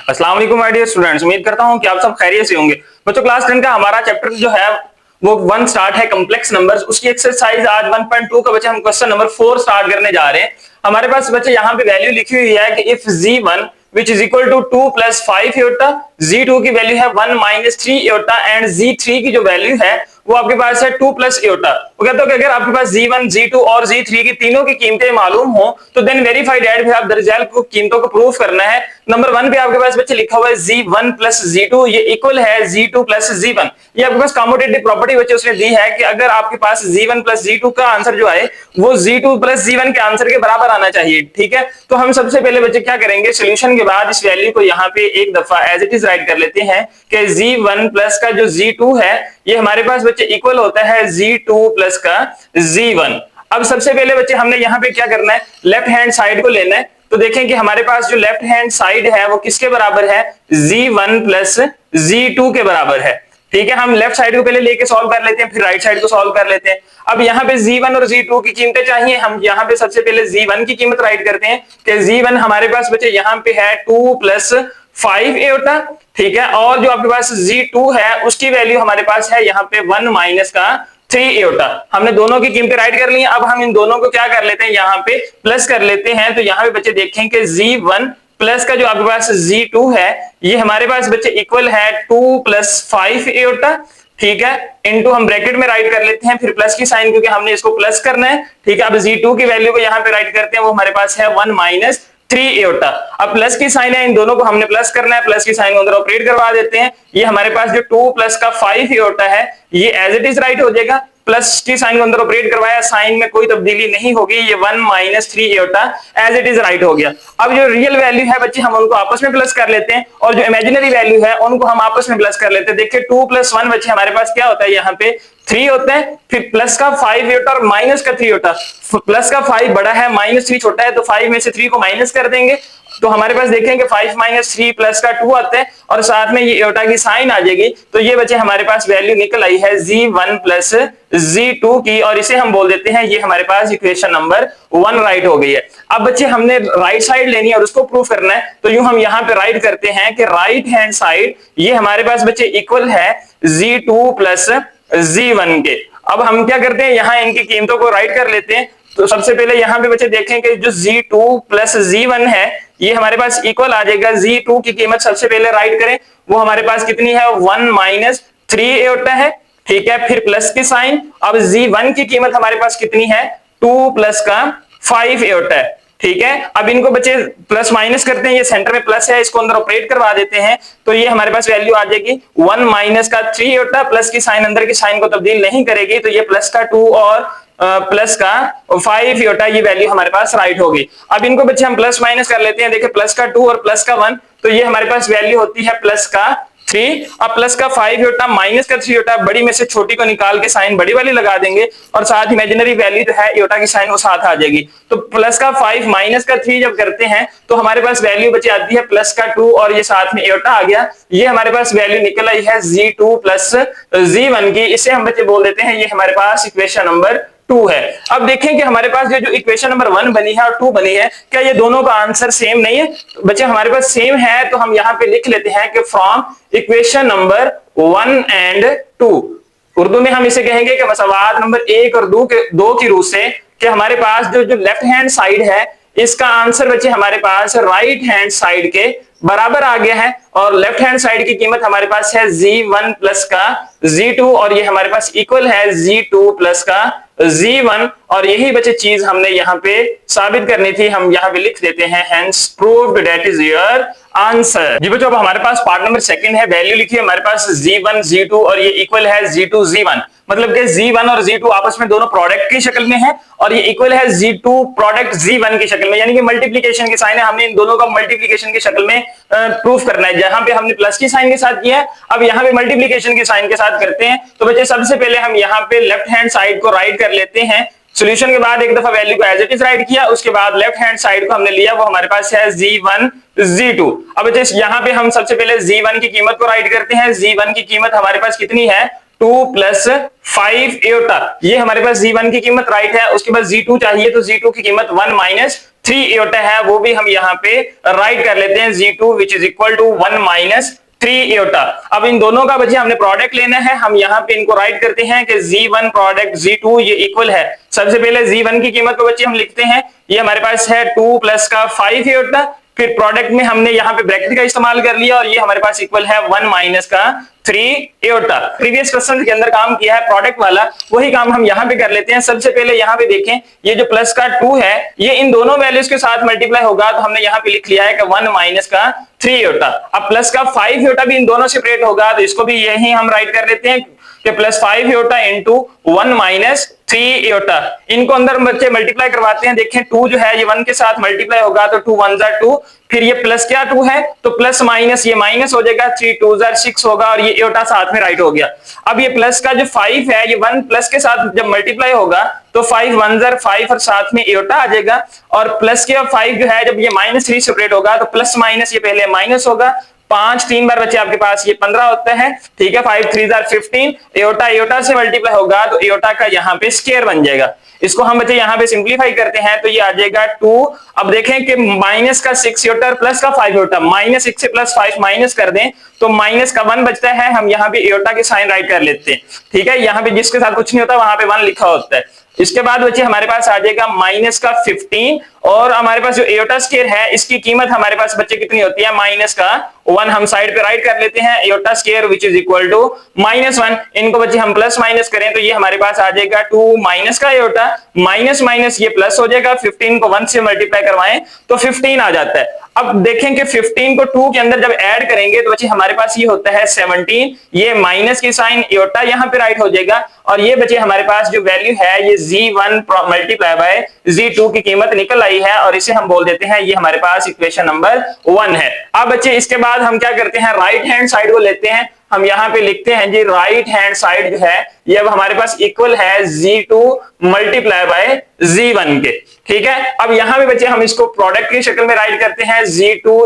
अस्सलाम वालेकुम my dear students, उम्मीद करता हूं कि आप सब खैरियत से होंगे। बच्चों, क्लास 10 का हमारा चैप्टर जो है वो 1 स्टार्ट है, कॉम्प्लेक्स नंबर्स। उसकी एक्सरसाइज आज 1.2 का बच्चे हम क्वेश्चन नंबर 4 स्टार्ट करने जा रहे हैं। हमारे पास बच्चे यहाँ पे वैल्यू लिखी हुई है कि if g1 which is equal to 2 plus 5 iota, g2 की वैल्यू है 1 minus 3 iota एंड g3 की जो वैल्यू है वो आपके पास है 2 plus iota। वो कहते हो कि अगर आपके पास g1, g2 और g3 की तीनों की कीमतें मालूम हो तो देन वेरीफाई दैट आप द रिजल्ट को कीमतों को प्रूफ करना है। नंबर 1 पे आपके पास बच्चे लिखा हुआ है g1 plus g2, ये इक्वल है g2 plus g1। ये आपके पास कम्यूटेटिव प्रॉपर्टी बच्चे उसने दी है कि अगर आपके पास g1 plus g2 का आंसर जो है वो g2 plus g1 के आंसर के बराबर आना चाहिए। ठीक है, तो हम सबसे पहले बच्चे क्या करेंगे, सोल्यूशन के बाद इस वैल्यू को यहाँ पे एक दफा एज इट इज राइट कर लेते हैं कि g1 प्लस का जो g2 है ये हमारे पास बच्चे इक्वल होता है g2 प्लस का g1। अब सबसे पहले बच्चे हमने यहाँ पे क्या करना है, लेफ्ट हैंड साइड को लेना है। तो देखें कि हमारे पास जो लेफ्ट हैंड साइड है वो किसके बराबर है, g1 प्लस g2 के बराबर है। ठीक है, हम लेफ्ट साइड को पहले लेके सॉल्व कर लेते हैं, फिर राइट साइड को सॉल्व कर लेते हैं। अब यहाँ पे g1 और g2 की कीमतें चाहिए। हम यहाँ पे सबसे पहले g1 की कीमत राइट करते हैं कि g1 हमारे पास बच्चे यहाँ पे है 2 प्लस 5 एटा। ठीक है, और जो आपके पास g2 है उसकी वैल्यू हमारे पास है यहाँ पे 1 माइनस का 3 एटा। हमने दोनों की कीमतें राइट कर ली हैं। अब हम इन दोनों को क्या कर लेते हैं, यहाँ पे प्लस कर लेते हैं। तो यहाँ पे बच्चे देखें कि g1 प्लस का जो आपके पास g2 है ये हमारे पास बच्चे इक्वल है 2 प्लस 5 एटा। ठीक है, इनटू हम ब्रैकेट में राइट कर लेते हैं, फिर प्लस की साइन क्योंकि हमने इसको प्लस करना है। ठीक है, अब g2 की वैल्यू को यहाँ पे राइट करते हैं, वो हमारे पास है 1 माइनस 3 एटा। अब प्लस की साइन है, इन दोनों को हमने प्लस करना है, प्लस की साइन को अंदर ऑपरेट करवा देते हैं। ये हमारे पास जो 2 प्लस का 5 एटा है ये एज इट इज राइट हो जाएगा। प्लस की साइन को अंदर ऑपरेट करवाया, साइन में कोई तब्दीली नहीं होगी, ये 1 minus 3 Etah as it is right हो गया। अब जो रियल वैल्यू है बच्चे हम उनको आपस में प्लस कर लेते हैं और जो इमेजिनरी वैल्यू है उनको हम आपस में प्लस कर लेते हैं। देखिए 2 प्लस 1 बच्चे हमारे पास क्या होता है, यहाँ पे 3 होता है, फिर प्लस का 5 एटा और माइनस का 3 एटा। प्लस का 5 बड़ा है, माइनस 3 छोटा है, तो 5 में से 3 को माइनस कर देंगे तो हमारे पास देखेंगे 5 माइनस 3 प्लस का 2 आता है और साथ में ये एटा की साइन आ जाएगी। तो ये बच्चे हमारे पास वैल्यू निकल आई है g1 प्लस g2 की, और इसे हम बोल देते हैं ये हमारे पास इक्वेशन नंबर 1 राइट हो गई है। अब बच्चे हमने राइट साइड लेनी है और उसको प्रूफ करना है। तो यूं हम यहाँ पे राइट करते हैं कि राइट हैंड साइड ये हमारे पास बच्चे इक्वल है g2 प्लस g1 के। अब हम क्या करते हैं, यहाँ इनकी कीमतों को राइट कर लेते हैं। तो सबसे पहले यहाँ पे बच्चे देखें कि जो g2 प्लस g1 है ये हमारे पास इक्वल आ जाएगा। g2 की कीमत सबसे पहले राइट करें, वो हमारे पास कितनी है, 1 माइनस 3 एटा है। ठीक है, फिर प्लस की साइन। अब g1 की कीमत हमारे पास कितनी है, 2 प्लस का 5 एटा है। ठीक है, अब इनको बच्चे प्लस माइनस करते हैं, ये सेंटर में प्लस है, इसको अंदर ऑपरेट करवा देते हैं। तो ये हमारे पास वैल्यू आ जाएगी 1 माइनस का 3 एटा, प्लस की साइन अंदर की साइन को तब्दील नहीं करेगी, तो ये प्लस का 2 और प्लस का 5 एटा, ये वैल्यू हमारे पास राइट होगी। अब इनको बच्चे हम प्लस माइनस कर लेते हैं। देखिए प्लस का 2 और प्लस का 1, तो ये हमारे पास वैल्यू होती है प्लस का 3। अब प्लस का 5 एटा माइनस का 3 एटा, बड़ी में से छोटी को निकाल के साइन बड़ी वाली लगा देंगे और साथ इमेजिनरी वैल्यू जो है एटा की साइन वो साथ आ जाएगी। तो प्लस का 5 माइनस का 3 जब करते हैं तो हमारे पास वैल्यू बची आती है प्लस का 2 और ये साथ में एटा आ गया। ये हमारे पास वैल्यू निकल आई है g2 प्लस g1 की। इसे हम बच्चे बोल देते हैं ये हमारे पास इक्वेशन नंबर 2 है। अब देखें कि हमारे पास जो इक्वेशन नंबर 1 बनी है और 2 बनी है, क्या ये दोनों का आंसर सेम नहीं है? बच्चे हमारे पास सेम है, तो हम यहाँ पे लिख लेते हैं कि from equation number 1 and 2, Urdu में हम इसे कहेंगे कि मसवात नंबर 1 और 2 की रूह से, कि हमारे पास जो लेफ्ट हैंड साइड है इसका आंसर बच्चे हमारे पास राइट हैंड साइड के बराबर आ गया है, और लेफ्ट हैंड साइड की कीमत हमारे पास है g1 प्लस का g2 और ये हमारे पास इक्वल है g2 प्लस का g1। और यही बच्चे चीज हमने यहाँ पे साबित करनी थी, हम यहाँ पे लिख देते हैं hence proved that is your answer. जी बच्चों, अब हमारे पास पार्ट नंबर 2 है, वैल्यू लिखी है हमारे पास g1 g2 और ये इक्वल है g2 g1। मतलब कि g1 और g2 आपस में दोनों प्रोडक्ट की शक्ल में है और ये इक्वल है g2 प्रोडक्ट g1 की शक्ल में, यानी कि मल्टीप्लिकेशन की साइन है, हमने इन दोनों का मल्टीप्लिकेशन की शक्ल में प्रूफ करना है। जहां पे हमने प्लस की साइन के साथ किया है, अब यहाँ पे मल्टीप्लिकेशन की साइन के साथ करते हैं। तो बच्चे सबसे पहले हम यहाँ पे लेफ्ट हैंड साइड को राइट कर लेते हैं। सॉल्यूशन के बाद एक दफा वैल्यू को एज इट इज राइट किया, उसके बाद लेफ्ट हैंड साइड को हमने लिया, वो हमारे पास है g1 g2। अब बच्चे यहाँ पे हम सबसे पहले g1 की कीमत को राइट करते हैं। g1 की कीमत हमारे पास कितनी है, 2 प्लस 5 एटा, ये हमारे पास g1 की कीमत राइट है। उसके बाद g2 चाहिए, तो g2 की कीमत 1 माइनस 3 एयोटा है वो भी हम यहाँ पे राइट कर लेते हैं Z2 which is equal to 1 minus 3 iota. अब इन दोनों का बच्चे हमने प्रोडक्ट लेना है, हम यहाँ पे इनको राइट करते हैं कि Z1 प्रोडक्ट Z2 ये इक्वल है। सबसे पहले Z1 की कीमत को बच्चे हम लिखते हैं, ये हमारे पास है 2 प्लस का 5 एयोटा, फिर प्रोडक्ट में हमने यहाँ पे ब्रैकेट का इस्तेमाल कर लिया और ये हमारे पास इक्वल है 1 माइनस का 3 एयोटा। प्रीवियस क्वेश्चन के अंदर काम किया है प्रोडक्ट वाला, वही काम हम यहाँ पे कर लेते हैं। सबसे पहले यहाँ पे देखें, ये जो प्लस का 2 है ये इन दोनों वैल्यूज के साथ मल्टीप्लाई होगा, तो हमने यहाँ पे लिख लिया है कि 1 माइनस का 3 एयोटा। अब प्लस का 5 एयोटा भी इन दोनों सेपरेट होगा, तो इसको भी यही हम राइट कर लेते हैं कि plus 5 aorta into 1 minus 3 aorta. इनको अंदर बच्चे मल्टीप्लाई करवाते हैं, देखें 2 जो है ये 1 के साथ मल्टीप्लाई होगा तो 2 1 जार 2, फिर ये प्लस क्या 2 है तो प्लस माइनस ये माइनस हो जाएगा, 3 2 जार 6 होगा और ये एयोटा साथ में राइट हो गया। अब ये प्लस का जो 5 है ये 1 प्लस के साथ जब मल्टीप्लाई होगा तो 5 1 जार 5 और साथ में एयोटा आ जाएगा, और प्लस के 5 जो है जब ये माइनस 3 सेपरेट होगा तो प्लस माइनस ये पहले माइनस होगा, 5 3 बार बच्चे आपके पास ये 15 होता है, ठीक है। 5 3 जार 15, एयोटा एयोटा से मल्टीप्लाई होगा तो एयोटा का यहाँ पे स्क्वायर बन जाएगा। इसको हम बच्चे यहाँ पे सिंप्लीफाई करते हैं तो ये आ जाएगा 2। अब देखें कि माइनस का 6 एयोटा प्लस का 5 एयोटा, माइनस 6 से प्लस 5 माइनस कर दें तो माइनस का 1 बचता है, हम यहाँ पे एयोटा के साइन राइट कर लेते हैं, ठीक है। यहाँ पे जिसके साथ कुछ नहीं होता वहां पे 1 लिखा होता है। इसके बाद बच्चे हमारे पास आ जाएगा माइनस का 15, और हमारे पास जो एयोटा स्क्वायर है इसकी कीमत हमारे पास बच्चे कितनी होती है, माइनस का 1 हम साइड पे राइट कर लेते हैं, iota square which is equal to -1। इनको बच्चे हम प्लस माइनस करें तो ये हमारे पास आ जाएगा 2 माइनस का एयोटा, माइनस माइनस ये प्लस हो जाएगा, 15 को 1 से मल्टीप्लाई करवाएं तो 15 आ जाता है। अब देखें कि 15 को 2 के अंदर जब ऐड करेंगे तो बच्चे हमारे पास ये होता है 17, ये माइनस की साइन एयोटा यहाँ पे राइट हो जाएगा, और ये बच्चे हमारे पास जो वैल्यू है ये Z1 मल्टीप्लाई बाय Z2 की कीमत निकल आई है, और इसे हम बोल देते हैं ये हमारे पास इक्वेशन नंबर 1 है। अब बच्चे इसके बाद हम क्या करते हैं, राइट हैंड साइड को लेते हैं, हम यहाँ पे लिखते हैं जी राइट हैंड साइड जो है ये अब हमारे पास इक्वल है Z2 मल्टीप्लाई बाय Z1 के, ठीक है। अब यहाँ पे बच्चे हम इसको प्रोडक्ट की शक्ल में राइट करते हैं, Z2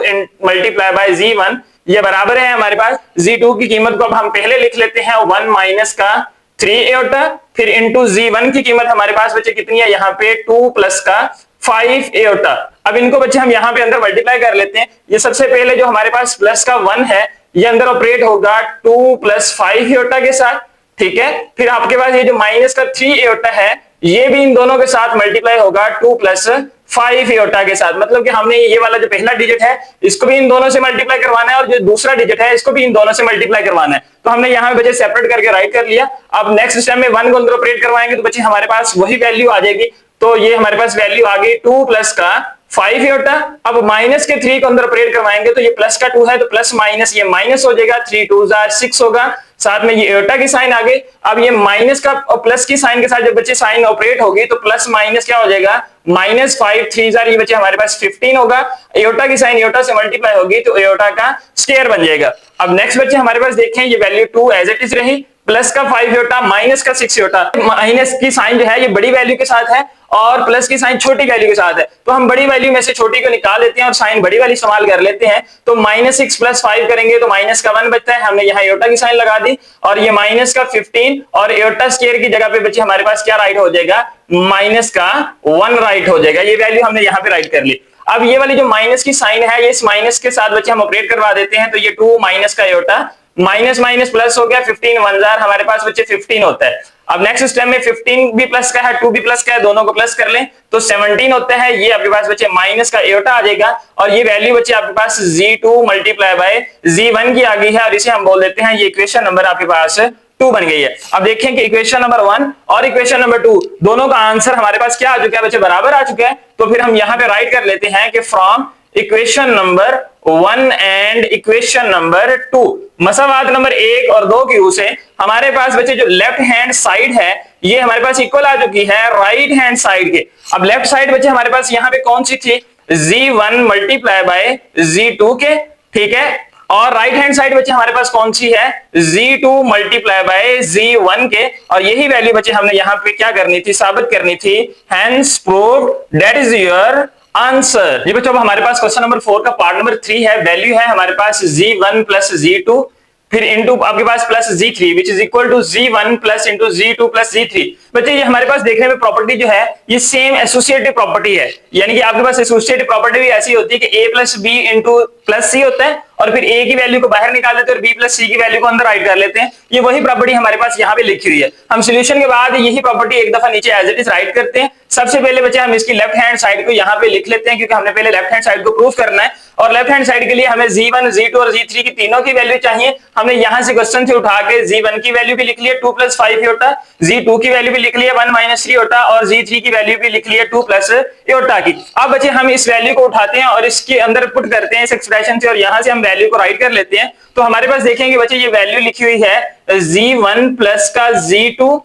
मल्टीप्लाई बाय Z1 ये बराबर है हमारे पास Z2 की कीमत को अब हम पहले लिख लेते हैं 1 माइनस का 3 एयोटा, फिर इंटू Z1 की कीमत हमारे पास बच्चे कितनी है यहाँ पे 2 प्लस का 5 एयोटा। अब इनको बच्चे हम यहाँ पे अंदर मल्टीप्लाई कर लेते हैं। ये सबसे पहले जो हमारे पास प्लस का 1 है ये अंदर ऑपरेट होगा 2 प्लस 5 एयोटा के साथ, ठीक है। फिर आपके पास ये जो माइनस का 3 एयोटा है ये भी इन दोनों के साथ मल्टीप्लाई होगा 2 प्लस 5 एयोटा के साथ, मतलब कि हमने ये वाला जो पहला डिजिट है इसको भी इन दोनों से मल्टीप्लाई करवाना है और जो दूसरा डिजिट है इसको भी इन दोनों से मल्टीप्लाई करवाना है, तो हमने यहाँ पे बच्चे सेपरेट करके राइट कर लिया। अब नेक्स्ट स्टेप में 1 को अंदर ऑपरेट करवाएंगे तो बच्चे हमारे पास वही वैल्यू आ जाएगी, तो ये हमारे पास वैल्यू आ गई 2 प्लस का 5 एयोटा। अब माइनस के 3 को अंदर ऑपरेट करवाएंगे तो ये प्लस का 2 है तो प्लस माइनस ये माइनस हो जाएगा, 3 2 जार 6 होगा, साथ में ये एयोटा की साइन आ गई। अब ये माइनस का और प्लस की साइन के साथ जब बच्चे साइन ऑपरेट होगी तो प्लस माइनस क्या हो जाएगा, -5 3 जार, ये बच्चे हमारे पास 15 होगा, एयोटा की साइन एयोटा से मल्टीप्लाई होगी तो एयोटा का स्क्वायर बन जाएगा। अब नेक्स्ट बच्चे हमारे पास देखें ये वैल्यू 2 एज इट इज रही, प्लस का 5 एयोटा माइनस का 6 एयोटा, माइनस की साइन जो है ये बड़ी वैल्यू के साथ है और प्लस की साइन छोटी वैल्यू के साथ है, तो हम बड़ी वैल्यू में से छोटी को निकाल लेते हैं और साइन बड़ी वाली इस्तेमाल कर लेते हैं। तो -6 प्लस 5 करेंगे तो माइनस का 1 बचता है, हमने यहाँ एयोटा की साइन लगा दी, और ये माइनस का 15 और एयोटा स्क्वायर की जगह पे बच्चे हमारे पास क्या राइट हो जाएगा, माइनस का 1 राइट हो जाएगा। ये वैल्यू हमने यहाँ पे राइट कर ली। अब ये वाली जो माइनस की साइन है ये इस माइनस के साथ बच्चे हम ऑपरेट करवा देते हैं, तो ये 2 माइनस का एयोटा माइनस माइनस प्लस हो गया, 15 1 जार हमारे पास बच्चे 15 होता है। अब नेक्स्ट स्टेप में 15 भी प्लस का है 2 भी प्लस का है, दोनों को प्लस कर लें तो 17 होता है, ये आपके पास बच्चे माइनस का एयोटा आ जाएगा, और ये वैल्यू बच्चे आपके पास Z2 मल्टीप्लाई बाय Z1 की आ गई है, और इसे हम बोल देते हैं ये इक्वेशन नंबर आपके पास 2 बन गई है। अब देखें कि इक्वेशन नंबर 1 और इक्वेशन नंबर 2 दोनों का आंसर हमारे पास क्या आ चुका है बच्चे, बराबर आ चुका है। तो फिर हम यहाँ पे राइट कर लेते हैं कि from equation number 1 and equation number 2 मसावात नंबर 1 और 2 की रूह से हमारे पास बच्चे जो लेफ्ट हैंड साइड है ये हमारे पास इक्वल आ चुकी है राइट हैंड साइड के। अब लेफ्ट साइड बच्चे हमारे पास यहाँ पे कौन सी थी, Z1 मल्टीप्लाई बाय Z2 के, ठीक है, और राइट हैंड साइड बच्चे हमारे पास कौन सी है, Z2 मल्टीप्लाई बाय Z1 के, और यही वैल्यू बच्चे हमने यहाँ पे क्या करनी थी, साबित करनी थी। Hence proved, that is your answer. ये बच्चों अब हमारे पास क्वेश्चन नंबर 4 का पार्ट नंबर 3 है, वैल्यू है हमारे पास Z1 प्लस Z2, फिर इंटू आपके पास plus Z3 which is equal to Z1 plus into Z2 plus Z3। बच्चे ये हमारे पास देखने में प्रॉपर्टी जो है ये सेम एसोसिएटिव प्रॉपर्टी है, यानी कि आपके पास एसोसिएटिव प्रॉपर्टी भी ऐसी होती है कि A plus b into plus c होता है और फिर A की वैल्यू को बाहर निकाल देते हैं और B प्लस सी की वैल्यू को अंदर राइट कर लेते हैं। ये वही प्रॉपर्टी हमारे पास यहाँ पे लिखी हुई है। हम सोल्यूशन के बाद यही प्रॉपर्टी एक दफा नीचे एज इट इज राइट करते हैं। सबसे पहले बच्चे हम इसकी लेफ्ट हैंड साइड को यहाँ पे लिख लेते हैं, क्योंकि हमने पहले लेफ्ट हैंड साइड को प्रूफ करना है और लेफ्ट हैंड साइड के लिए हमें Z1, Z2 और Z3 की तीनों की वैल्यू चाहिए। हमने यहाँ से क्वेश्चन से उठा के Z1 की वैल्यू भी लिख लिया 2 प्लस 5 योटा, Z2 की वैल्यू भी लिख लिया 1 माइनस 3 योटा और Z3 की वैल्यू भी लिख लिया 2 प्लस योटा की। अब बच्चे हम इस वैल्यू को उठाते हैं और इसके अंदर पुट करते हैं इस एक्सप्रेशन से और यहाँ से हम वैल्यू को राइट कर लेते हैं। तो हमारे पास देखेंगे बच्चे ये वैल्यू लिखी हुई है Z1 प्लस का Z2,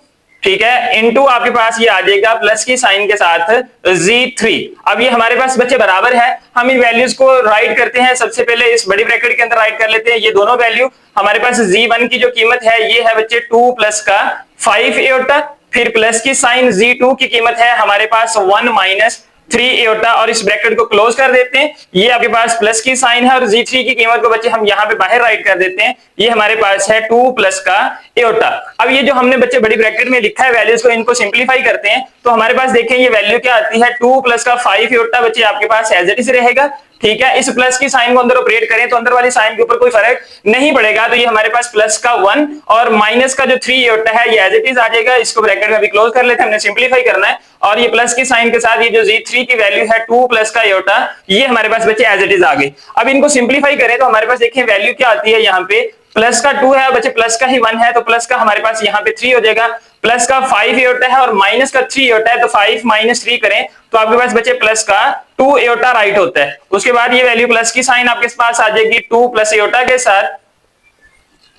ठीक है, इनटू आपके पास ये आ जाएगा प्लस की साइन के साथ Z3। अब ये हमारे पास बच्चे बराबर है, हम इन वैल्यूज को राइट करते हैं। सबसे पहले इस बड़ी ब्रैकेट के अंदर राइट कर लेते हैं ये दोनों वैल्यू। हमारे पास Z1 की जो कीमत है ये है बच्चे 2 प्लस का 5 एयोटा, फिर प्लस की साइन Z2 की कीमत है हमारे पास 1 माइनस 3 एयोटा और इस ब्रैकेट को क्लोज कर देते हैं। ये आपके पास प्लस की साइन है और Z3 की कीमत को बच्चे हम यहाँ पे बाहर राइट कर देते हैं। ये हमारे पास है 2 प्लस का एयोटा। अब ये जो हमने बच्चे बड़ी ब्रैकेट में लिखा है वैल्यूज को, इनको सिंप्लीफाई करते हैं तो हमारे पास देखें ये वैल्यू क्या आती है 2 प्लस का 5 एयोटा बच्चे आपके पास एज इट इज रहेगा, ठीक है। इस प्लस की साइन को अंदर ऑपरेट करें तो अंदर वाली साइन के ऊपर कोई फर्क नहीं पड़ेगा, तो ये हमारे पास प्लस का 1 और माइनस का जो 3 एयोटा है ये एज इट इज आ जाएगा। इसको ब्रैकेट में भी क्लोज कर लेते हैं, हमने सिंप्लीफाई करना है और ये प्लस की साइन के साथ ये जो Z3 की वैल्यू है 2 प्लस का एयोटा ये हमारे पास बच्चे एज इट इज आ गई। अब इनको सिंप्लीफाई करें तो हमारे पास देखिए वैल्यू क्या आती है, यहाँ पे प्लस का 2 है बच्चे, प्लस का ही 1 है तो प्लस का हमारे पास यहाँ पे 3 हो जाएगा, प्लस का 5 एयोटा है और माइनस का 3 एयोटा है तो 5 माइनस 3 करें तो आपके पास बच्चे प्लस का 2 एयोटा राइट होता है। उसके बाद ये वैल्यू प्लस की साइन आपके पास आ जाएगी 2 प्लस एयोटा के साथ।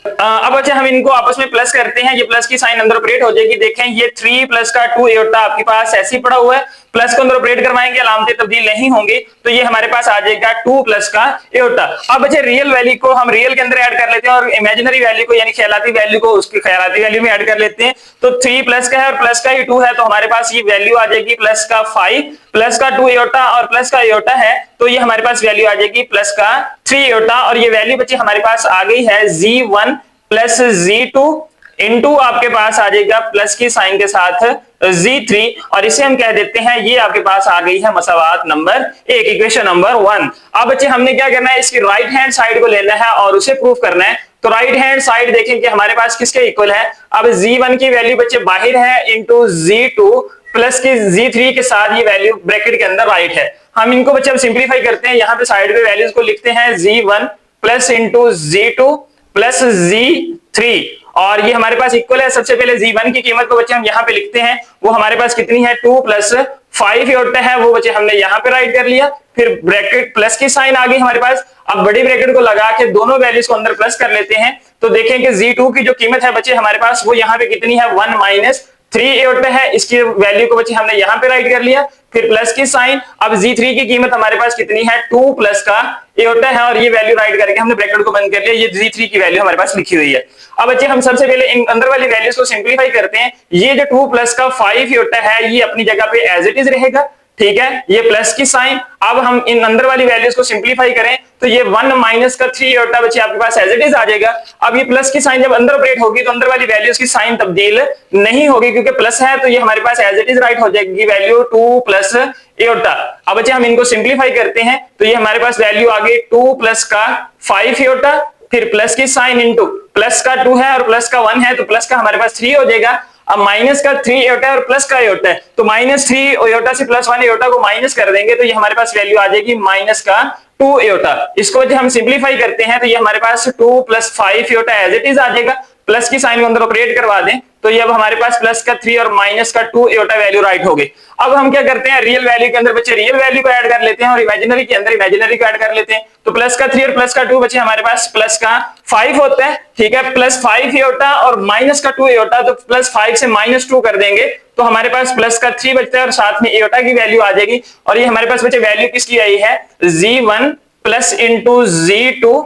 अब बच्चे हम इनको आपस में प्लस करते हैं, ये प्लस की साइन अंदर ऑपरेट हो जाएगी। देखें ये 3 प्लस का 2 एयोटा आपके पास ऐसे ही पड़ा हुआ है, प्लस को अंदर ऑपरेट करवाएंगे अलामतें तब्दील नहीं होंगी तो ये हमारे पास आ जाएगा 2 प्लस का एयोटा। अब बच्चे रियल वैल्यू को हम रियल के अंदर ऐड कर लेते हैं और इमेजिनरी वैल्यू को यानी ख्यालाती वैल्यू को उसकी ख्यालाती वैल्यू में ऐड कर लेते हैं। तो 3 प्लस का है और प्लस का ही 2 है तो हमारे पास ये वैल्यू आ जाएगी प्लस का 5 प्लस का 2 एयोटा और प्लस का एयोटा है तो ये हमारे पास वैल्यू आ जाएगी प्लस का 3 एयोटा और ये वैल्यू बच्चे हमारे पास आ गई है Z1 प्लस Z2 इनटू आपके पास आ जाएगा प्लस की साइन के साथ Z3 और इसे हम कह देते हैं ये आपके पास आ गई है मसावात नंबर 1, इक्वेशन नंबर 1। अब बच्चे हमने क्या करना है, इसकी राइट हैंड साइड को लेना है और उसे प्रूफ करना है। तो राइट हैंड साइड देखें कि हमारे पास किसके इक्वल है। अब Z1 की वैल्यू बच्चे बाहर है इंटू Z2 प्लस की Z3 के साथ ये वैल्यू ब्रैकेट के अंदर राइट है। हम इनको बच्चे अब सिंप्लीफाई करते हैं, यहाँ पे साइड पे वैल्यूज को लिखते हैं Z1 plus into Z2 plus Z3 और ये हमारे पास इक्वल है। सबसे पहले Z1 की कीमत को बच्चे हम यहाँ पे लिखते हैं, वो हमारे पास कितनी है 2 प्लस 5 एयोटा है, वो बच्चे हमने यहाँ पे राइट कर लिया। फिर ब्रैकेट प्लस की साइन आ गई हमारे पास। अब बड़ी ब्रैकेट को लगा के दोनों वैल्यूज को अंदर प्लस कर लेते हैं तो देखें कि Z2 की जो कीमत है बच्चे हमारे पास वो यहाँ पे कितनी है 1 माइनस 3 एयोटा है, इसकी वैल्यू को बच्चे हमने यहाँ पे राइट कर लिया। फिर प्लस की साइन, अब Z3 की कीमत हमारे पास कितनी है 2 प्लस का एयोटा है और ये वैल्यू राइट करके हमने ब्रैकेट को बंद कर लिया। ये Z3 की वैल्यू हमारे पास लिखी हुई है। अब बच्चे हम सबसे पहले इन अंदर वाली वैल्यूज को सिंप्लीफाई करते हैं। ये जो 2 प्लस का 5 एयोटा है ये अपनी जगह पे एज इट इज रहेगा, ठीक है, ये प्लस की साइन। अब हम इन अंदर वाली वैल्यूज को सिंप्लीफाई करें तो ये 1 माइनस का 3 एयोटा बच्चे आपके पास एज इट इज आ जाएगा। अब ये प्लस की साइन जब अंदर ऑपरेट होगी तो अंदर वाली वैल्यूज की साइन तब्दील नहीं होगी क्योंकि प्लस है तो ये हमारे पास एज इट इज राइट हो जाएगी वैल्यू 2 प्लस एयोटा। अब बच्चे हम इनको सिंप्लीफाई करते हैं तो ये हमारे पास वैल्यू आ गई 2 प्लस का 5 एयोटा, फिर प्लस की साइन इंटू प्लस का 2 है और प्लस का 1 है तो प्लस का हमारे पास 3 हो जाएगा। अब माइनस का 3 एयोटा है और प्लस का एयोटा है तो माइनस 3 एयोटा से प्लस 1 एयोटा को माइनस कर देंगे तो ये हमारे पास वैल्यू आ जाएगी माइनस का 2 एयोटा। इसको जब हम सिंप्लीफाई करते हैं तो ये हमारे पास 2 plus 5 iota as it is आ जाएगा। प्लस की साइन को अंदर ऑपरेट करवा दें तो ये अब हमारे पास प्लस का 3 और माइनस का 2 एयोटा वैल्यू राइट हो गई। अब हम क्या करते हैं, रियल वैल्यू के अंदर बच्चे रियल वैल्यू को ऐड कर लेते हैं और इमेजिनरी के अंदर इमेजिनरी को ऐड कर लेते हैं। तो प्लस का 3 और प्लस का 2 बच्चे हमारे पास प्लस का 5 होता है, ठीक है, प्लस 5 एयोटा और माइनस का 2 एयोटा तो प्लस 5 से माइनस 2 कर देंगे तो हमारे पास प्लस का 3 बचता है और साथ में एयोटा की वैल्यू आ जाएगी। और ये हमारे पास बच्चे वैल्यू किसकी आई है Z1 plus into Z2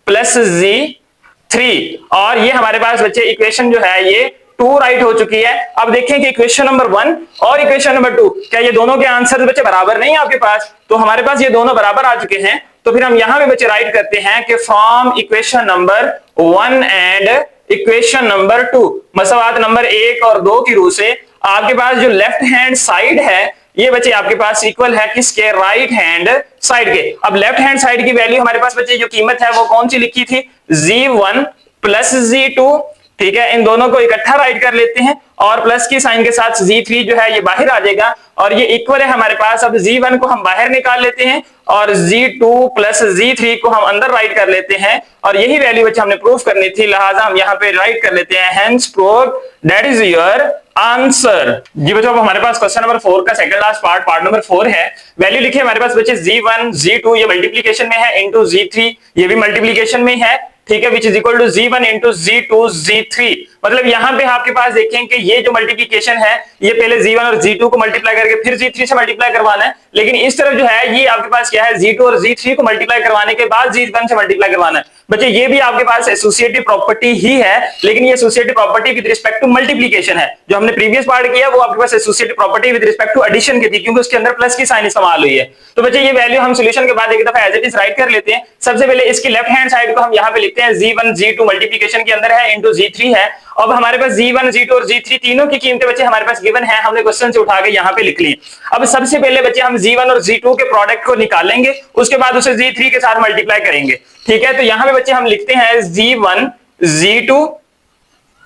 plus Z3 और ये हमारे पास बच्चे इक्वेशन जो है ये 2 राइट हो चुकी है। अब देखें कि इक्वेशन नंबर 1 और इक्वेशन नंबर 2 क्या ये दोनों के आंसर बच्चे बराबर नहीं है आपके पास, तो हमारे पास ये दोनों बराबर आ चुके हैं। तो फिर हम यहां पे बच्चे राइट करते हैं कि from equation number 1 and equation number 2, मसवात नंबर 1 और 2 की रूह से आपके पास जो लेफ्ट हैंड साइड है ये बच्चे आपके पास इक्वल है किसके, राइट हैंड साइड के। अब लेफ्ट हैंड साइड की वैल्यू हमारे पास बच्चे जो कीमत है वो कौन सी लिखी थी, z1 प्लस z2, ठीक है। इन दोनों को इकट्ठा राइट कर लेते हैं और प्लस की साइन के साथ z3 जो है ये बाहर आ जाएगा और ये इक्वल है हमारे पास। अब z1 को हम बाहर निकाल लेते हैं और z2 प्लस z3 को हम अंदर राइट कर लेते हैं और यही वैल्यू बच्चे हमने प्रूफ करनी थी, लिहाजा हम यहाँ पे राइट कर लेते हैं, hence prove that is your answer. जी बच्चों, अब हमारे पास क्वेश्चन नंबर 4 का सेकंड लास्ट पार्ट नंबर 4 है। वैल्यू लिखिए हमारे पास बच्चे z1 z2 ये मल्टीप्लीकेशन में है, इंटू z3 ये भी मल्टीप्लीकेशन में है, ठीक है, which is equal to z1 into z2 z3। मतलब यहां पे आपके पास देखें कि ये जो मल्टीप्लीकेशन है ये पहले z1 और z2 को मल्टीप्लाई करके फिर z3 से मल्टीप्लाई करवाना है, लेकिन इस तरफ जो है ये आपके पास क्या है, z2 और z3 को मल्टीप्लाई करवाने के बाद z1 से मल्टीप्लाई करवाना है। बच्चे ये भी आपके पास एसोसिएटिव प्रॉपर्टी ही है, लेकिन ये associative property with respect to multiplication है। जो हमने प्रीवियस पार्ट किया वो आपके पास associative property with respect to addition की थी, क्योंकि उसके अंदर प्लस की साइन इस्तेमाल हुई है। तो बच्चे ये वैल्यू हम सॉल्यूशन के बाद एक दफा एज इट इज राइट कर लेते हैं। सबसे पहले इसकी लेफ्ट हैंड साइड को हम यहाँ पे लिखते हैं, z1 z2 मल्टीप्लीकेशन के अंदर है इंटू z3 है। अब हमारे पास z1 z2 और z3 तीनों की कीमतें बच्चे हमारे पास गिवन है, हमने क्वेश्चन से उठा के यहाँ पे लिख ली। अब सबसे पहले बच्चे हम z1 और z2 के प्रोडक्ट को निकालेंगे, उसके बाद उसे z3 के साथ मल्टीप्लाई करेंगे, ठीक है। तो यहाँ पे बच्चे हम लिखते हैं z1 z2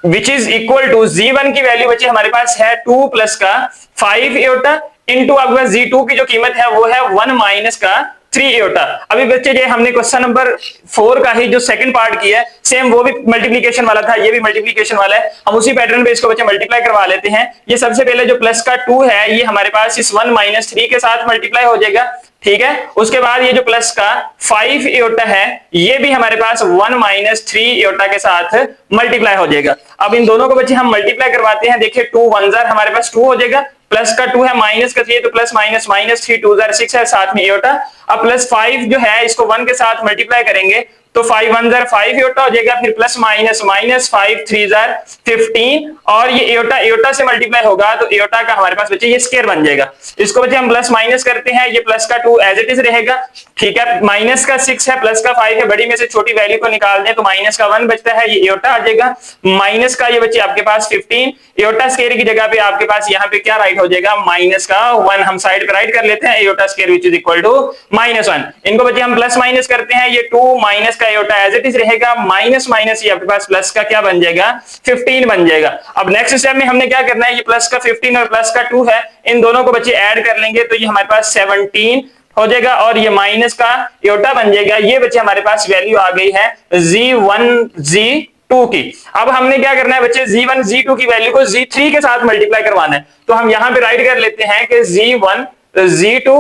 which is equal to z1 की वैल्यू बच्चे हमारे पास है 2 प्लस का 5 एटा इंटू आपके पास z2 की जो कीमत है वो है 1 माइनस का 3 एटा। अभी बच्चे जो हमने क्वेश्चन नंबर 4 का ही जो सेकंड पार्ट किया है सेम वो भी मल्टीप्लीकेशन वाला था, ये भी मल्टीप्लीकेशन वाला है। हम उसी पैटर्न पे इसको बच्चे मल्टीप्लाई करवा लेते हैं। ये सबसे पहले जो प्लस का 2 है ये हमारे पास इस 1 माइनस 3 के साथ मल्टीप्लाई हो जाएगा, ठीक है। उसके बाद ये जो प्लस का 5 एटा है ये भी हमारे पास 1 माइनस 3 एटा के साथ मल्टीप्लाई हो जाएगा। अब इन दोनों को बच्चे हम मल्टीप्लाई करवाते हैं, देखिए 2 1 जार हमारे पास 2 हो जाएगा, प्लस का 2 है माइनस का 3 तो प्लस माइनस माइनस 3 2 जार 6 है, साथ में एटा। अब प्लस 5 जो है इसको 1 के साथ मल्टीप्लाई करेंगे तो 5 1 जार 5 एटा हो जाएगा, फिर प्लस माइनस माइनस 5 3 जार 15 और ये एटा एटा से मल्टीप्लाई होगा तो एटा का हमारे पास बच्चे ये स्क्वायर बन जाएगा। इसको बच्चे हम प्लस माइनस करते हैं, ये प्लस का 2 एज इट इज रहेगा, ठीक है। माइनस का 6 है, प्लस का 5 है, बड़ी में से छोटी वैल्यू को निकाल दें तो माइनस का 1 बचता है, ये एटा आ जाएगा। माइनस का ये बच्चे आपके पास 15, एटा स्क्वायर की जगह पे आपके पास यहाँ पे क्या राइट हो जाएगा, माइनस का 1 हम साइड पे राइट कर लेते हैं, iota square which is equal to -1। इनको बच्चे हम प्लस माइनस करते हैं, ये 2 माइनस का एटा एज इट इज रहेगा, माइनस माइनस ये आपके पास प्लस का क्या बन जाएगा, 15 बन जाएगा। अब नेक्स्ट स्टेप में हमने क्या करना है, ये प्लस का 15 और प्लस का 2 है, इन दोनों को बच्चे ऐड कर लेंगे तो ये हमारे पास 17 हो जाएगा और ये माइनस का एटा बन जाएगा। ये बच्चे हमारे पास वैल्यू आ गई है z1 z2 की। अब हमने क्या करना है बच्चे, z1 z2 की वैल्यू को z3 के साथ मल्टीप्लाई करवाना है, तो हम यहां पे राइट कर लेते हैं कि z1 z2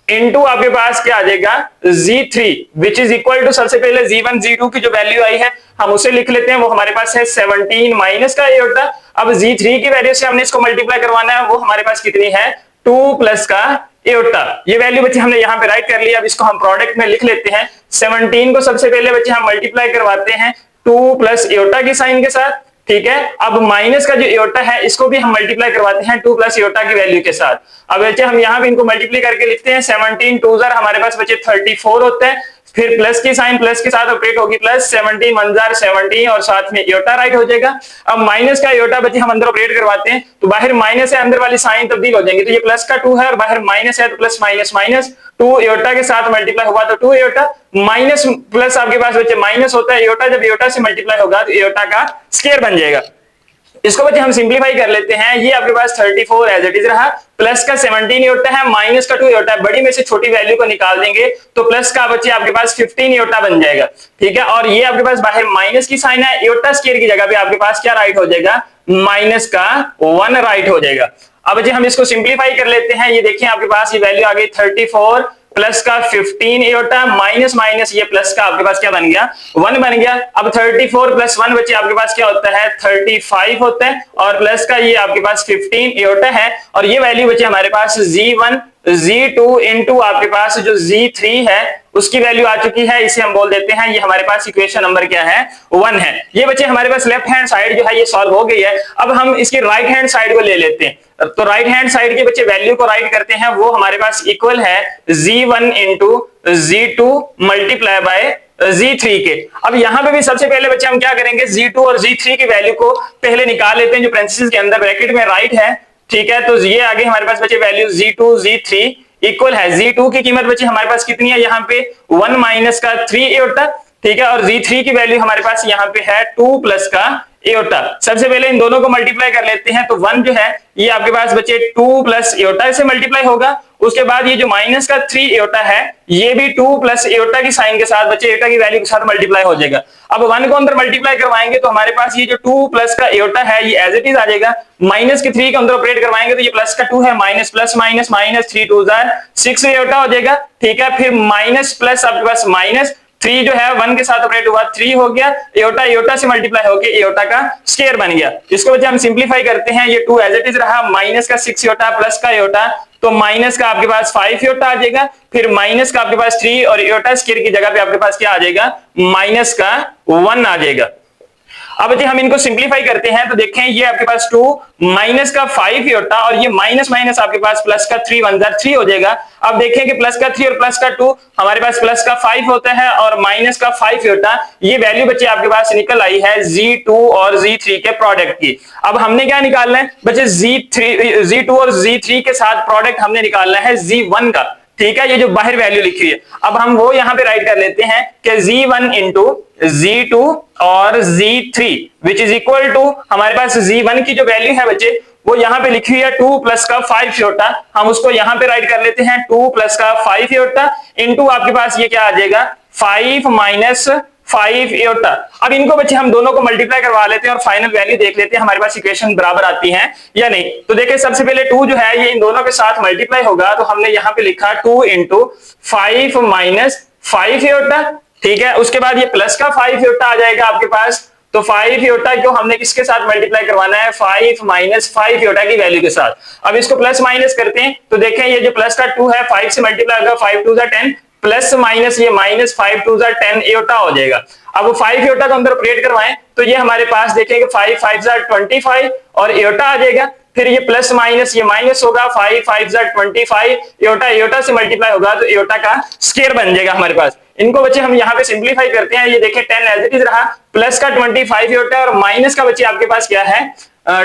इंटू आपके पास क्या आ जाएगा z3 which is equal to, सबसे पहले z1 z2 की जो वैल्यू आई है हम उसे लिख लेते हैं, वो हमारे पास है 17 माइनस का एटा। अब z3 की वैल्यू से हमने इसको मल्टीप्लाई करवाना है, वो हमारे पास कितनी है 2 प्लस का एटा। ये वैल्यू बच्चे हमने यहाँ पे राइट कर लिया। अब इसको हम प्रोडक्ट में लिख लेते हैं, 17 को सबसे पहले बच्चे हम मल्टीप्लाई करवाते हैं 2 प्लस एटा की साइन के साथ, ठीक है। अब माइनस का जो एटा है इसको भी हम मल्टीप्लाई करवाते हैं 2 प्लस एटा की वैल्यू के साथ। अब बच्चे हम यहाँ पे इनको मल्टीप्लाई करके लिखते हैं, 17 2 जार हमारे पास बच्चे 34 होते हैं, फिर प्लस की साइन प्लस के साथ ऑपरेट होगी, प्लस 17 1 जार 17 और साथ में एटा राइट हो जाएगा। अब माइनस का एटा बच्चे हम अंदर ऑपरेट करवाते हैं तो बाहर माइनस है, अंदर वाली साइन तब्दील हो जाएंगी, तो ये प्लस का 2 है और बाहर माइनस है तो प्लस माइनस माइनस 2 एटा के साथ मल्टीप्लाई हुआ तो 2 एटा, माइनस प्लस आपके पास बच्चे माइनस होता है एटा, जब एटा से मल्टीप्लाई होगा तो एटा का स्क्वायर बन जाएगा। इसको बच्चे हम सिंपलीफाई कर लेते हैं, ये आपके पास 34 एज इट इज रहा, प्लस का 17 एटा है, माइनस का 2 एटा है, बड़ी में से छोटी वैल्यू को निकाल देंगे तो प्लस का बच्चे आपके पास 15 एटा बन जाएगा, ठीक है। और ये आपके पास बाहर माइनस की साइन है, एटा स्क्वायर की जगह पे आपके पास क्या राइट हो जाएगा, माइनस का 1 राइट हो जाएगा। अब जी हम इसको सिंपलीफाई कर लेते हैं, ये देखिए आपके पास ये वैल्यू आ गई 34 प्लस का 15 एटा माइनस माइनस ये प्लस का आपके पास क्या बन गया 1 बन गया। अब 34 प्लस 1 बच्चे आपके पास क्या होता है 35 होता है और प्लस का ये आपके पास 15 एटा है और ये वैल्यू बच्चे हमारे पास z1 z2 इंटू आपके पास जो z3 है उसकी वैल्यू आ चुकी है, इसे हम बोल देते हैं ये हमारे पास इक्वेशन नंबर क्या है 1 है। ये बच्चे हमारे पास लेफ्ट हैंड साइड जो है ये सॉल्व हो गई है। अब हम इसकी राइट हैंड साइड को ले लेते हैं, तो राइट हैंड साइड के बच्चे वैल्यू को राइट करते हैं, वो हमारे पास इक्वल है z1 into z2 multiply by Z3 के। अब यहाँ पे भी सबसे पहले बच्चे हम क्या करेंगे, Z2 और Z3 की वैल्यू को पहले निकाल लेते हैं जो पेरेंथेसिस के अंदर ब्रैकेट में राइट है, ठीक है। तो ये आगे हमारे पास बचे वैल्यू Z2 Z3 इक्वल है, Z2 की कीमत बची हमारे पास कितनी है यहाँ पे 1 माइनस का 3 एओटा, ठीक है। और Z3 की वैल्यू हमारे पास यहाँ पे है 2 प्लस का एओटा। सबसे पहले इन दोनों को मल्टीप्लाई कर लेते हैं, तो 1 जो है ये आपके पास बचे 2 प्लस एओटा से मल्टीप्लाई होगा। उसके बाद ये जो माइनस का 3 एओटा है ये भी 2 प्लस एओटा की साइन के साथ बचे एओटा की वैल्यू के साथ मल्टीप्लाई हो जाएगा। अब 1 को अंदर मल्टीप्लाई करवाएंगे तो हमारे पास ये जो 2 प्लस का एओटा है ये एज इट इज आ जाएगा। माइनस के 3 के अंदर ऑपरेट करवाएंगे तो ये प्लस का 2 है, minus plus minus minus 3 2 6 aorta हो जाएगा, ठीक है। फिर माइनस प्लस आपके पास माइनस 3 जो है 1 के साथ ऑपरेट हुआ 3 हो गया, एओटा एओटा से मल्टीप्लाई होके एओटा का स्क्वायर बन गया। इसको वजह हम सिंपलीफाई करते हैं, ये 2 एज इट इज रहा, माइनस का 6 एओटा प्लस का एओटा, तो माइनस का आपके पास 5 एओटा आ जाएगा, फिर माइनस का आपके पास 3 और एओटा स्क्वायर की जगह पे आपके पास क्या आ जाएगा माइनस का 1 आ जाएगा। अब यदि हम इनको सिंपलीफाई करते हैं तो देखें ये आपके पास 2 माइनस का 5 एओटा और ये माइनस माइनस आपके पास प्लस का 3 1 3 हो जाएगा। अब देखें कि प्लस का 3 और प्लस का 2 हमारे पास प्लस का 5 होता है और माइनस का 5 एओटा, ये वैल्यू बच्चे आपके पास निकल आई है Z2 और Z3 के प्रोडक्ट की। अब हमने क्या निकालना है बच्चे, Z2 और Z3 के साथ प्रोडक्ट हमने निकालना है Z1 का, ठीक है। ये जो बाहर वैल्यू लिखी हुई है अब हम वो यहां पे राइट कर लेते हैं कि Z1 इंटू Z2 और Z3 which is equal to, हमारे पास Z1 की जो वैल्यू है बच्चे वो यहां पे लिखी हुई है 2 प्लस का 5 एओटा, हम उसको यहां पे राइट कर लेते हैं 2 प्लस का 5 एओटा इंटू आपके पास ये क्या आ जाएगा 5 माइनस 5 एओटा। अब इनको बच्चे हम दोनों को मल्टीप्लाई करवा लेते हैं और फाइनल वैल्यू देख लेते हैं हमारे पास इक्वेशन बराबर आती है या नहीं। तो देखिए सबसे पहले 2 जो है ये इन दोनों के साथ मल्टीप्लाई होगा, तो हमने यहां पे लिखा 2 इंटू 5 माइनस 5 एओटा, ठीक है। उसके बाद ये प्लस का 5 एओटा आ जाएगा आपके पास, तो 5 एओटा को हमने किसके साथ मल्टीप्लाई करवाना है 5 माइनस 5 एओटा की वैल्यू के साथ। अब इसको प्लस माइनस करते हैं तो देखें ये जो प्लस का 2 है 5 से मल्टीप्लाई होगा 5 2 10 प्लस माइनस ये माइनस 5 2 10 एओटा हो जाएगा। अब वो 5 एओटा को अंदर ऑपरेट करवाएं तो ये हमारे पास देखेंगे 5 5 25 और एओटा आ जाएगा, फिर ये प्लस माइनस ये माइनस होगा 5 5 25 एओटा एओटा से मल्टीप्लाई होगा तो एओटा का स्क्वायर बन जाएगा हमारे पास। इनको बच्चे हम यहाँ पे सिंपलीफाई करते हैं, ये देखें 10 एज इट इज रहा, प्लस का 25 एओटा और माइनस का बच्चे आपके पास क्या है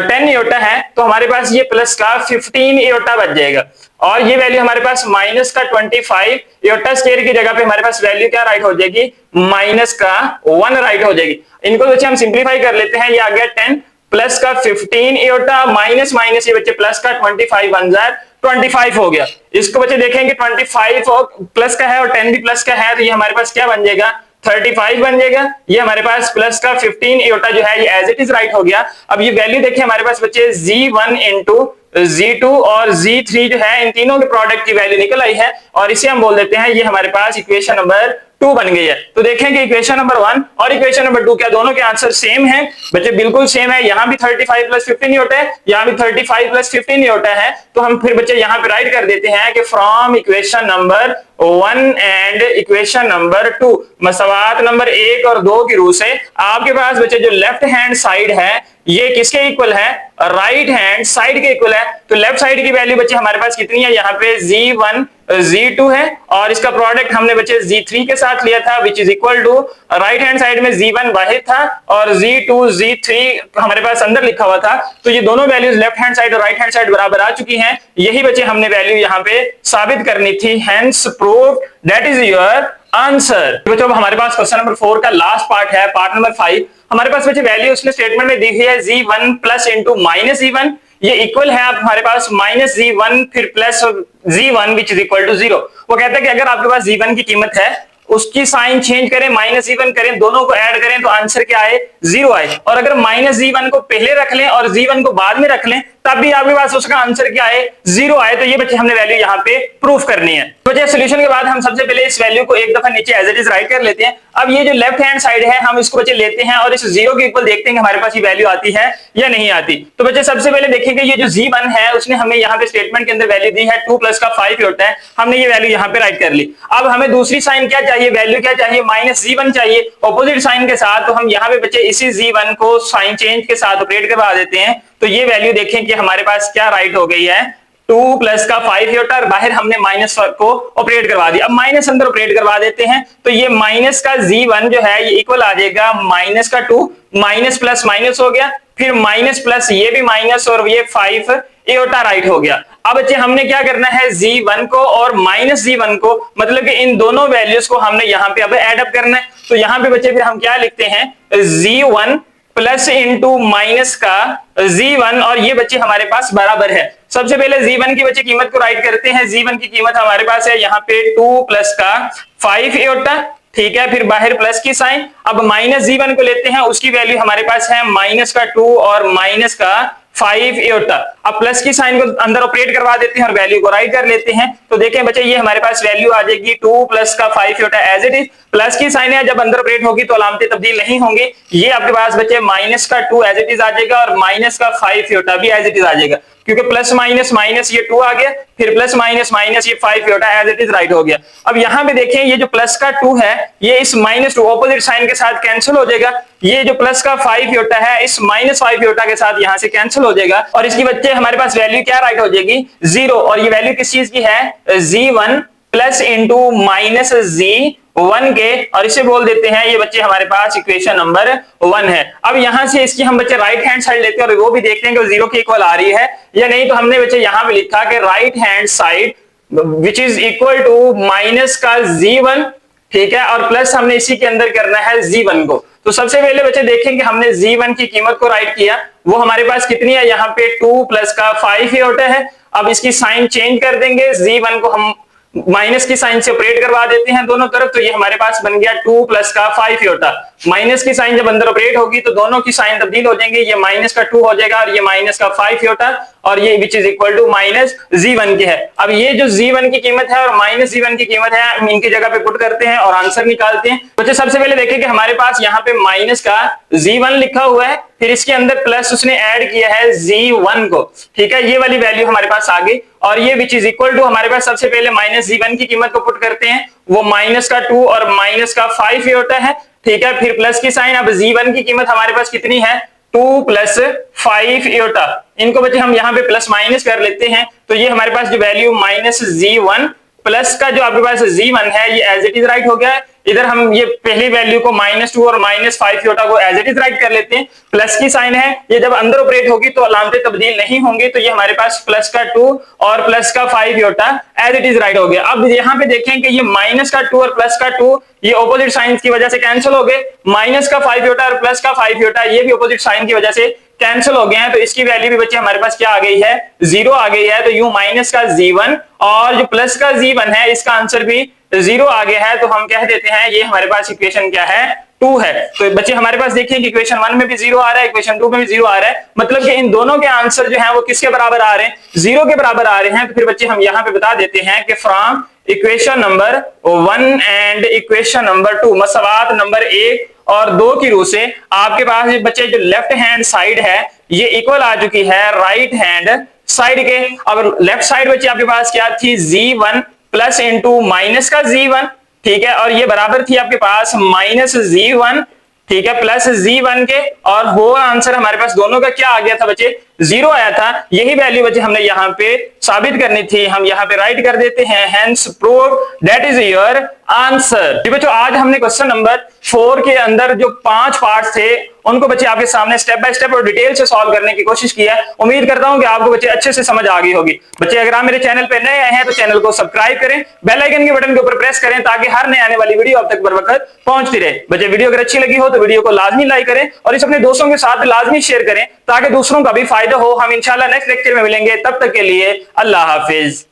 10 एओटा है, तो हमारे पास ये प्लस का 15 एओटा बच जाएगा और ये वैल्यू हमारे पास माइनस का 25 एओटा स्क्वायर की जगह पे हमारे पास वैल्यू क्या राइट हो जाएगी माइनस का 1 राइट हो जाएगी। इनको बच्चे हम सिंपलीफाई कर लेते हैं, ये आ गया 10 प्लस का 15 एओटा माइनस माइनस ये बच्चे प्लस का 25 25 हो गया। इसको बच्चे देखेंगे 25 और प्लस का है और 10 भी प्लस का है, तो ये हमारे पास क्या बन जाएगा 35 बन जाएगा। ये हमारे पास प्लस का 15 एओटा जो है ये एज इट इज राइट हो गया। अब ये वैल्यू देखिए हमारे पास बच्चे Z1 इंटू Z2 और Z3 जो है इन तीनों के प्रोडक्ट की वैल्यू निकल आई है और इसे हम बोल देते हैं ये हमारे पास इक्वेशन नंबर 2 बन गई है। तो देखें कि इक्वेशन नंबर 1 और इक्वेशन नंबर 2 क्या दोनों के आंसर सेम है बच्चे, बिल्कुल सेम है। यहाँ भी 35 प्लस 15 होता है, यहाँ भी 35 प्लस 15 होता है, तो हम फिर बच्चे यहाँ पे राइट कर देते हैं कि from equation number 1 and equation number 2 मसवात नंबर 1 और 2 की रूह से आपके पास बच्चे जो लेफ्ट हैंड साइड है ये किसके इक्वल है राइट हैंड साइड के इक्वल है। तो लेफ्ट साइड की वैल्यू बच्चे हमारे पास कितनी है यहाँ पे Z1 Z2 है और इसका प्रोडक्ट हमने बच्चे Z3 के साथ लिया था which is equal to right hand side में Z1 वाहिद था और Z2 Z3 हमारे पास अंदर लिखा हुआ था, तो ये दोनों वैल्यूज लेफ्ट हैंड साइड और राइट हैंड साइड बराबर आ चुकी हैं। यही बच्चे हमने वैल्यू यहाँ पे साबित करनी थी, hence prove that is your answer. बच्चों हमारे पास क्वेश्चन नंबर 4 का लास्ट पार्ट है, पार्ट नंबर 5। हमारे पास बच्चे वैल्यू उसने स्टेटमेंट में दी हुई है Z1 plus into minus Z1, ये इक्वल है आप हमारे पास माइनस Z1 फिर plus Z1 which is equal to 0। वो कहता है कि अगर आपके पास Z1 की कीमत है उसकी साइन चेंज करें माइनस Z1 करें, दोनों को ऐड करें तो आंसर क्या आए 0 आए, और अगर माइनस Z1 को पहले रख लें और Z1 को बाद में रख लें तब भी आपके पास उसका आंसर क्या आए 0 आए। तो ये बच्चे हमने वैल्यू यहाँ पे प्रूफ करनी है। बच्चे सोल्यूशन के बाद हम सबसे पहले इस वैल्यू को एक दफा नीचे एज इट इज राइट कर लेते हैं। अब ये जो लेफ्ट हैंड साइड है हम इसको बच्चे लेते हैं और इस 0 के इक्वल देखते हैं कि हमारे पास ये वैल्यू आती है या नहीं आती। तो बच्चे सबसे पहले देखेंगे ये जो Z1 है उसने हमें यहाँ पे स्टेटमेंट के अंदर वैल्यू दी है 2 प्लस का 5 होता है, हमने ये वैल्यू यहाँ पे राइट कर ली। अब हमें दूसरी साइन क्या चाहिए, वैल्यू क्या चाहिए माइनस Z1 चाहिए ऑपोजिट साइन के साथ, तो हम यहाँ पे बच्चे इसी Z1 को साइन चेंज के साथ ऑपरेट करवा देते हैं। तो ये वैल्यू देखें कि हमारे पास क्या राइट हो गई है 2 प्लस का 5 होता है और बाहर हमने माइनस को ऑपरेट करवा दिया। अब माइनस अंदर ऑपरेट करवा देते हैं तो ये माइनस का z1 जो है ये इक्वल आ जाएगा माइनस का 2, माइनस प्लस माइनस हो गया, फिर माइनस प्लस ये भी माइनस और ये 5 एओटा राइट हो गया। अब बच्चे हमने क्या करना है, z1 को और माइनस z1 को, मतलब कि इन दोनों वैल्यूज को हमने यहाँ पे अब ऐड अप करना है। तो यहाँ पे बच्चे फिर हम क्या लिखते हैं, z1 प्लस इंटू माइनस का z1 और ये बच्चे हमारे पास बराबर है। सबसे पहले z1 की बच्चे कीमत को राइट करते हैं। z1 की कीमत हमारे पास है यहाँ पे 2 प्लस का 5 एओटा, ठीक है, फिर बाहर प्लस की साइन। अब माइनस z1 को लेते हैं, उसकी वैल्यू हमारे पास है माइनस का 2 और माइनस का 5 एओटा। अब प्लस की साइन को अंदर ऑपरेट करवा देते हैं और वैल्यू को राइट कर लेते हैं। तो देखें बच्चे ये हमारे पास वैल्यू आ जाएगी 2 प्लस का 5 iota as it is. Plus की साइन है, जब अंदर ऑपरेट होगी तो अलामतें तब्दील नहीं होंगी। ये आपके पास बच्चे माइनस का 2 एज इट इज आ जाएगा और माइनस का 5 एओटा भी एज इट इज आ जाएगा, क्योंकि प्लस माइनस माइनस ये 2 आ गया, फिर प्लस माइनस माइनस ये 5 iota as it is right हो गया। अब यहाँ पे देखें ये जो प्लस का 2 है ये इस माइनस 2 ऑपोजिट साइन के साथ कैंसिल हो जाएगा। ये जो प्लस का 5 एओटा है इस माइनस 5 एओटा के साथ यहाँ से कैंसिल हो जाएगा और इसकी बच्चे हमारे पास वैल्यू क्या राइट हो जाएगी, 0। और ये वैल्यू किस चीज की है, z1 plus into minus z1 के, और इसे बोल देते हैं ये बच्चे हमारे पास इक्वेशन नंबर 1 है। अब यहां से इसकी हम बच्चे राइट हैंड साइड लेते हैं और वो भी देखते हैं कि 0 के इक्वल आ रही है या नहीं। तो हमने बच्चे यहां पे लिखा कि right hand side which is equal to minus का z1, ठीक है, और प्लस हमने इसी के अंदर करना है z1 को। तो सबसे पहले बच्चे देखें कि हमने z1 की कीमत को राइट किया, वो हमारे पास कितनी है, यहाँ पे 2 प्लस का 5 एओटा है। अब इसकी साइन चेंज कर देंगे, z1 को हम माइनस की साइन से ऑपरेट करवा देते हैं दोनों तरफ, तो ये हमारे पास बन गया 2 प्लस का 5 एओटा। माइनस की साइन जब अंदर ऑपरेट होगी तो दोनों की साइन तब्दील हो जाएंगे, ये माइनस का 2 हो जाएगा और ये माइनस का 5 एओटा, और ये which is equal to minus z1 की है। अब ये जो z1 की कीमत है और माइनस z1 की कीमत है हम इनकी जगह पे पुट करते हैं और आंसर निकालते हैं। बच्चे सबसे पहले देखें कि हमारे पास यहाँ पे माइनस का z1 लिखा हुआ है, फिर इसके अंदर प्लस उसने ऐड किया है z1 को, ठीक है, ये वाली वैल्यू हमारे पास आ गई। और ये विच इज इक्वल टू हमारे पास सबसे पहले माइनस z1 की कीमत को पुट करते हैं, वो माइनस का 2 और माइनस का 5 एओटा है, ठीक है, फिर प्लस की साइन। अब z1 की कीमत हमारे पास कितनी है, 2 प्लस 5 एओटा। इनको बच्चे हम यहाँ पे प्लस माइनस कर लेते हैं, तो ये हमारे पास जो वैल्यू माइनस z1 प्लस का जो आपके पास z1 है ये एज इट इज राइट हो गया है। इधर हम ये पहली वैल्यू को -2 और -5 एओटा को एज इट इज राइट कर लेते हैं। प्लस की साइन है, ये जब अंदर ऑपरेट होगी तो अलामतें तब्दील नहीं होंगी, तो ये हमारे पास प्लस का 2 और प्लस का 5 iota as it is right हो गया। अब यहाँ पे देखें कि ये माइनस का 2 और प्लस का 2 ये ऑपोजिट साइन की वजह से कैंसिल हो गए, माइनस का 5 एओटा और प्लस का 5 एओटा ये भी ऑपोजिट साइन की वजह से कैंसिल हो गए हैं। तो इसकी वैल्यू भी बच्चे हमारे पास क्या आ गई है, 0 आ गई है। तो यूं माइनस का z1 और जो प्लस का z1 है इसका आंसर भी 0 आ गया है। तो हम कह देते हैं ये हमारे पास इक्वेशन क्या है, 2 है। तो बच्चे हमारे पास देखिए कि इक्वेशन 1 में भी 0 आ रहा है, इक्वेशन 2 में भी 0 आ रहा है, मतलब कि इन दोनों के आंसर जो है वो किसके बराबर आ रहे हैं, 0 के बराबर आ रहे हैं। तो फिर बच्चे हम यहाँ पे बता देते हैं कि from equation number 1 and equation number 2 मसवात नंबर 1 और 2 की रूह से आपके पास बच्चे जो लेफ्ट हैंड साइड है ये इक्वल आ चुकी है राइट हैंड साइड के। अब लेफ्ट साइड बच्चे आपके पास क्या थी, z1 प्लस इंटू माइनस का z1, ठीक है, और ये बराबर थी आपके पास माइनस z1, ठीक है, प्लस z1 के, और होल आंसर हमारे पास दोनों का क्या आ गया था बच्चे, 0 आया था। यही वैल्यू बच्चे हमने यहाँ पे साबित करनी थी, हम यहाँ पे राइट कर देते हैं, hence prove that is your answer. बच्चों आज हमने क्वेश्चन नंबर 4 के अंदर जो 5 पार्ट्स थे उनको बच्चे आपके सामने स्टेप बाय स्टेप और डिटेल से सॉल्व करने की कोशिश की है। उम्मीद करता हूं कि आपको बच्चे अच्छे से समझ आ गई होगी। बच्चे अगर आप मेरे चैनल पे नए आए हैं तो चैनल को सब्सक्राइब करें, बेल आइकन के बटन के ऊपर प्रेस करें ताकि हर नए आने वाली वीडियो आप तक बर वक्त पहुंचती रहे। बच्चे वीडियो अगर अच्छी लगी हो तो वीडियो को लाजमी लाइक करें और इस अपने दोस्तों के साथ लाजमी शेयर करें ताकि दूसरों का भी फायदा हो। हम इंशाल्लाह नेक्स्ट लेक्चर में मिलेंगे, तब तक के लिए अल्लाह हाफिज।